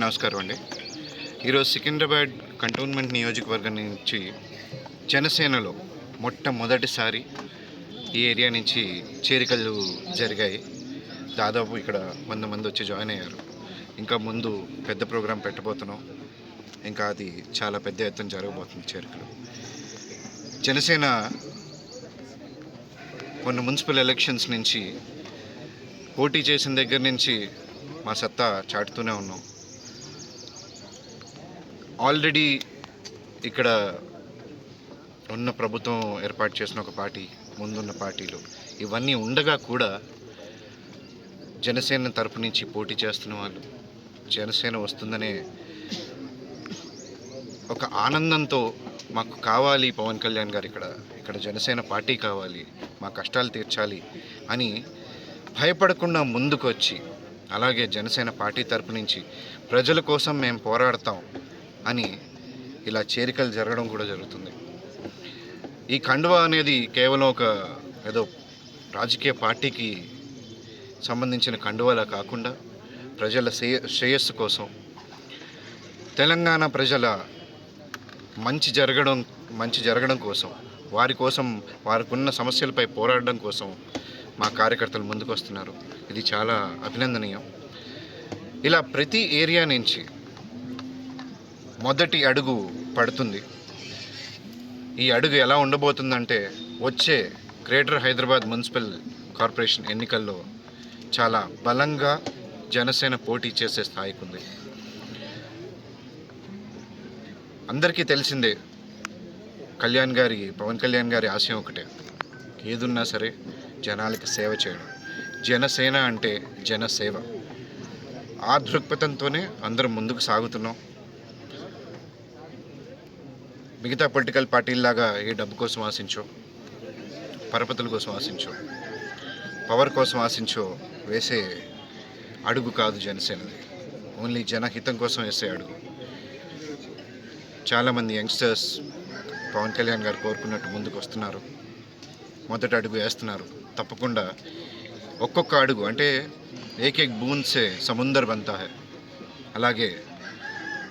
నమస్కారం అండి. ఈరోజు సికింద్రాబాద్ కంటోన్మెంట్ నియోజకవర్గం నుంచి జనసేనలో మొట్టమొదటిసారి ఈ ఏరియా నుంచి చేరికలు జరిగాయి. దాదాపు ఇక్కడ 100 మంది వచ్చి జాయిన్ అయ్యారు. ఇంకా ముందు పెద్ద ప్రోగ్రాం పెట్టబోతున్నాం. ఇంకా అది చాలా పెద్ద ఎత్తున జరగబోతుంది చేరికలు. జనసేన మొన్న మున్సిపల్ ఎలక్షన్స్ నుంచి పోటీ చేసిన దగ్గర నుంచి మా సత్తా చాటుతూనే ఉన్నాం. ఆల్రెడీ ఇక్కడ ఉన్న ప్రభుత్వం ఏర్పాటు చేసిన ఒక పార్టీ, ముందున్న పార్టీలు ఇవన్నీ ఉండగా కూడా జనసేన తరపు నుంచి పోటీ చేస్తున్న వాళ్ళు జనసేన వస్తుందనే ఒక ఆనందంతో మాకు కావాలి పవన్ కళ్యాణ్ గారు ఇక్కడ జనసేన పార్టీ కావాలి, మా కష్టాలు తీర్చాలి అని భయపడకుండా ముందుకు వచ్చి, అలాగే జనసేన పార్టీ తరపు నుంచి ప్రజల కోసం మేము పోరాడతాం అని ఇలా చేరికలు జరగడం కూడా జరుగుతుంది. ఈ కండువా అనేది కేవలం ఒక ఏదో రాజకీయ పార్టీకి సంబంధించిన కండువాలా కాకుండా ప్రజల శ్రేయస్సు కోసం, తెలంగాణ ప్రజల మంచి జరగడం కోసం, వారికి ఉన్న సమస్యలపై పోరాడడం కోసం మా కార్యకర్తలు ముందుకు వస్తున్నారు. ఇది చాలా అభినందనీయం. ఇలా ప్రతి ఏరియా నుంచి మొదటి అడుగు పడుతుంది. ఈ అడుగు ఎలా ఉండబోతుందంటే వచ్చే గ్రేటర్ హైదరాబాద్ మున్సిపల్ కార్పొరేషన్ ఎన్నికల్లో చాలా బలంగా జనసేన పోటీ చేసే స్థాయికి ఉంది. అందరికీ తెలిసిందే, పవన్ కళ్యాణ్ గారి ఆశయం ఒకటే, ఏదున్నా సరే జనాలకి సేవ చేయడం. జనసేన అంటే జనసేవ. ఆ దృక్పథంతోనే అందరం ముందుకు సాగుతున్నాం. మిగతా పొలిటికల్ పార్టీల్లాగా ఏ డబ్బు కోసం ఆశించో, పరపతుల కోసం ఆశించో, పవర్ కోసం ఆశించో వేసే అడుగు కాదు జనసేనది. ఓన్లీ జనహితం కోసం వేసే అడుగు. చాలామంది యంగ్స్టర్స్ పవన్ కళ్యాణ్ గారు కోరుకున్నట్టు ముందుకు వస్తున్నారు, మొదటి అడుగు వేస్తున్నారు. తప్పకుండా ఒక్కొక్క అడుగు అంటే ఏకేక్ బూంద్ సే సముందర్ బంతా హై, అలాగే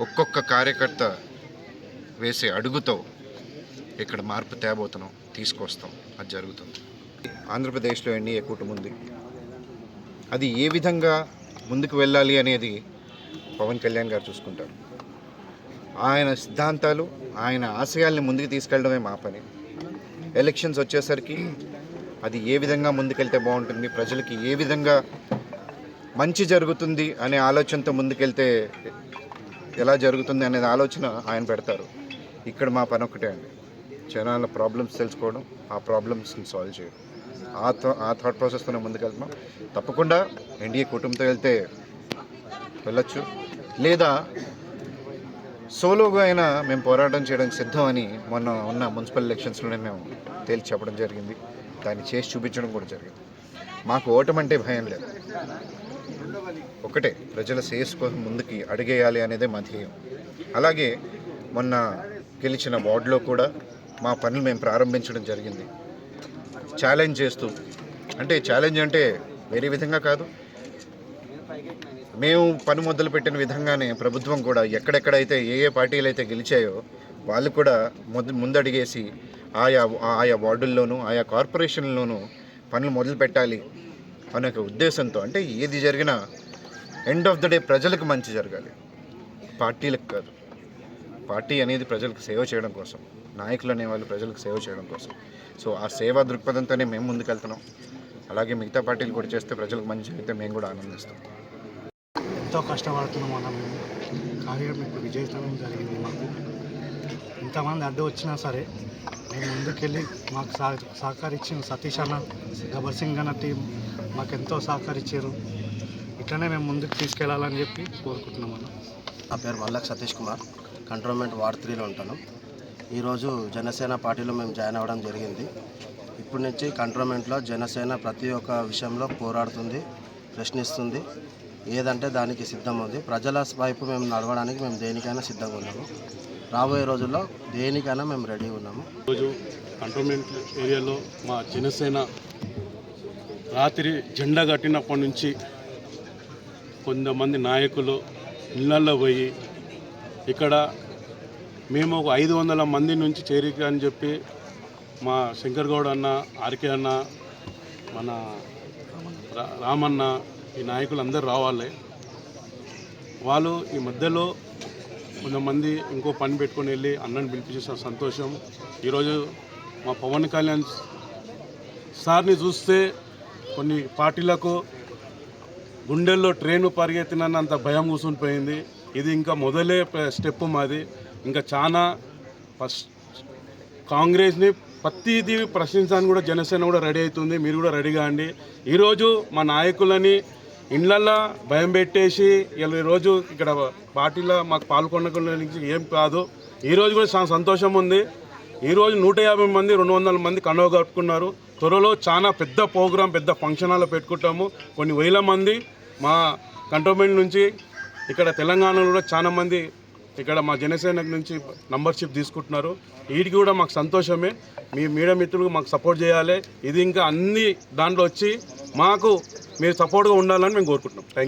ఒక్కొక్క కార్యకర్త వేసే అడుగుతో ఇక్కడ మార్పు తేబోతున్నాం, తీసుకొస్తాం. అది జరుగుతుంది. ఆంధ్రప్రదేశ్లో ఎన్డీఏ కూటమి ఉంది. అది ఏ విధంగా ముందుకు వెళ్ళాలి అనేది పవన్ కళ్యాణ్ గారు చూసుకుంటారు. ఆయన సిద్ధాంతాలు, ఆయన ఆశయాల్ని ముందుకు తీసుకెళ్ళడమే మా పని. ఎలక్షన్స్ వచ్చేసరికి అది ఏ విధంగా ముందుకెళ్తే బాగుంటుంది, ప్రజలకి ఏ విధంగా మంచి జరుగుతుంది అనే ఆలోచనతో ముందుకెళ్తే ఎలా జరుగుతుంది అనేది ఆలోచన ఆయన పెడతారు. ఇక్కడ మా పని ఒకటే అండి, జనాల ప్రాబ్లమ్స్ తెలుసుకోవడం, ఆ ప్రాబ్లమ్స్ని సాల్వ్ చేయడం. ఆ థాట్ ప్రాసెస్తోనే ముందుకెళ్తున్నాం. తప్పకుండా ఎన్డీఏ కుటుంబంతో వెళ్తే వెళ్ళొచ్చు, లేదా సోలోగా అయినా మేము పోరాటం చేయడానికి సిద్ధం అని మొన్న ఉన్న మున్సిపల్ ఎలక్షన్స్లోనే మేము తేల్చి చెప్పడం జరిగింది. దాన్ని చేసి చూపించడం కూడా జరిగింది. మాకు ఓటమంటే భయం లేదు. ఒకటే, ప్రజల శ్రేయస్సు కోసం ముందుకి అడిగేయాలి అనేదే మా ధ్యేయం. అలాగే మొన్న గెలిచిన వార్డులో కూడా మా పనులు మేము ప్రారంభించడం జరిగింది. ఛాలెంజ్ చేస్తూ, ఛాలెంజ్ అంటే వేరే విధంగా కాదు, మేము పని మొదలుపెట్టిన విధంగానే ప్రభుత్వం కూడా ఎక్కడెక్కడైతే ఏ పార్టీలు అయితే గెలిచాయో వాళ్ళు కూడా ముందడిగేసి ఆయా వార్డుల్లోనూ ఆయా కార్పొరేషన్లోనూ పనులు మొదలు పెట్టాలి అనే ఒక ఉద్దేశంతో. ఏది జరిగినా ఎండ్ ఆఫ్ ద డే ప్రజలకు మంచి జరగాలి, పార్టీలకు కాదు. పార్టీ అనేది ప్రజలకు సేవ చేయడం కోసం, నాయకులు అనేవాళ్ళు ప్రజలకు సేవ చేయడం కోసం. సో ఆ సేవా దృక్పథంతోనే మేము ముందుకెళ్తున్నాం. అలాగే మిగతా పార్టీలు కూడా చేస్తే ప్రజలకు మంచి జరిగితే మేము కూడా ఆనందిస్తాం. ఎంతో కష్టపడుతున్నాం అన్న మేము, కానీ మీకు విజయవంతం జరిగింది. మాకు ఇంతమంది అడ్డు వచ్చినా సరే మేము ముందుకెళ్ళి మాకు సహకరించిన సతీష్ అన్న, గబ్బర్ సింగ్ అన్న టీం మాకు ఎంతో సహకరించారు. ఇట్లనే మేము ముందుకు తీసుకెళ్లాలని చెప్పి కోరుకుంటున్నాం అన్న. నా పేరు మల్లక్ సతీష్ కుమార్, కంట్రోన్మెంట్ వార్డ్ 3లో ఉంటాను. ఈరోజు జనసేన పార్టీలో మేము జాయిన్ అవ్వడం జరిగింది. ఇప్పటి నుంచి కంట్రోన్మెంట్లో జనసేన ప్రతి ఒక్క విషయంలో పోరాడుతుంది, ప్రశ్నిస్తుంది. ఏదంటే దానికి సిద్ధం ఉంది. ప్రజల వైపు మేము నడవడానికి మేము దేనికైనా సిద్ధంగా ఉన్నాము. రాబోయే రోజుల్లో దేనికైనా మేము రెడీ ఉన్నాము. ఈరోజు కంటోన్మెంట్ ఏరియాలో మా జనసేన రాత్రి జెండా కట్టినప్పటి నుంచి కొంతమంది నాయకులు ఇళ్ళల్లో పోయి ఇక్కడ మేము ఒక 500 మంది నుంచి చేరిక అని చెప్పి మా శంకర్ గౌడ్ అన్న, ఆర్కే అన్న, మన రామన్న, ఈ నాయకులు అందరూ రావాలి. వాళ్ళు ఈ మధ్యలో కొంతమంది ఇంకో పని పెట్టుకొని వెళ్ళి అన్నని పిలిపించేసిన సంతోషం. ఈరోజు మా పవన్ కళ్యాణ్ సార్ని చూస్తే కొన్ని పార్టీలకు గుండెల్లో ట్రైను పరిగెత్తినంత భయం కూర్చుని పోయింది. ఇది ఇంకా మొదలే స్టెప్ మాది. ఇంకా చాలా ఫస్ట్ కాంగ్రెస్ని ప్రతిదీ ప్రశ్నించడానికి కూడా జనసేన కూడా రెడీ అవుతుంది. మీరు కూడా రెడీగా అండి. ఈరోజు మా నాయకులని ఇళ్ళల్లో భయం పెట్టేసి ఈరోజు ఇక్కడ పార్టీలో మాకు పాల్గొనడానికి ఏం కాదు. ఈరోజు కూడా చాలా సంతోషం ఉంది. ఈరోజు 150 మంది 200 మంది కండువ కట్టుకున్నారు. త్వరలో చాలా పెద్ద ప్రోగ్రాం, పెద్ద ఫంక్షన్ హాల్లో పెట్టుకుంటాము. కొన్ని వేల మంది మా కంటోన్మెంట్ నుంచి ఇక్కడ తెలంగాణలో కూడా చాలా మంది ఇక్కడ మా జనసేన నుంచి మెంబర్షిప్ తీసుకుంటున్నారు. వీటికి కూడా మాకు సంతోషమే. మీ మీడియా మిత్రులు మాకు సపోర్ట్ చేయాలి. ఇది ఇంకా అన్ని దాంట్లో వచ్చి మాకు మీరు సపోర్ట్గా ఉండాలని మేము కోరుకుంటున్నాం. Thank you.